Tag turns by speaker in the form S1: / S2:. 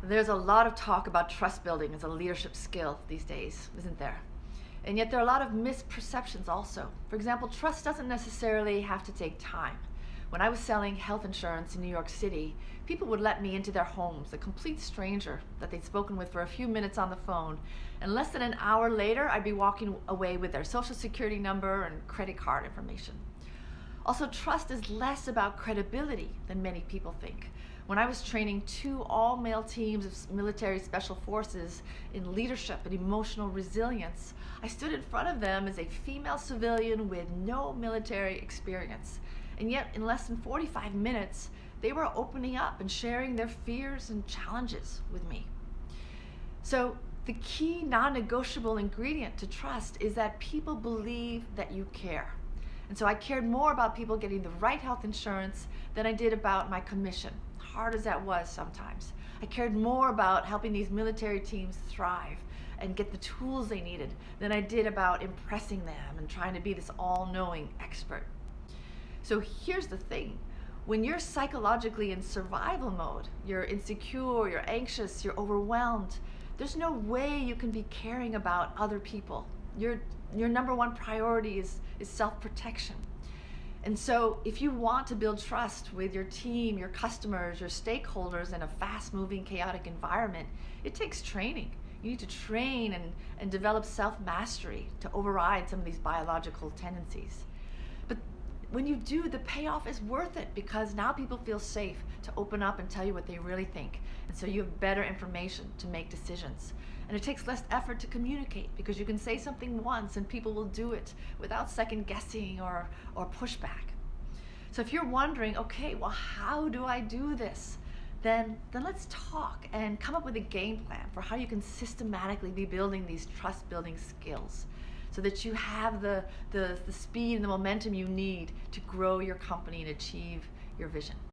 S1: There's a lot of talk about trust building as a leadership skill these days, isn't there? And yet there are a lot of misperceptions also. For example, trust doesn't necessarily have to take time. When I was selling health insurance in New York City, people would let me into their homes, a complete stranger that they'd spoken with for a few minutes on the phone, and less than an hour later, I'd be walking away with their social security number and credit card information. Also, trust is less about credibility than many people think. When I was training 2 all-male teams of military special forces in leadership and emotional resilience, I stood in front of them as a female civilian with no military experience. And yet, in less than 45 minutes, they were opening up and sharing their fears and challenges with me. So, the key non-negotiable ingredient to trust is that people believe that you care. And so I cared more about people getting the right health insurance than I did about my commission, hard as that was sometimes. I cared more about helping these military teams thrive and get the tools they needed than I did about impressing them and trying to be this all-knowing expert. So here's the thing. When you're psychologically in survival mode, you're insecure, you're anxious, you're overwhelmed, there's no way you can be caring about other people. Your number one priority is self-protection. And so if you want to build trust with your team, your customers, your stakeholders in a fast-moving, chaotic environment, it takes training. You need to train and develop self-mastery to override some of these biological tendencies. But when you do, the payoff is worth it because now people feel safe to open up and tell you what they really think. And so you have better information to make decisions. And it takes less effort to communicate because you can say something once and people will do it without second guessing or pushback. So if you're wondering, okay, well, how do I do this? Then let's talk and come up with a game plan for how you can systematically be building these trust building skills so that you have the speed and the momentum you need to grow your company and achieve your vision.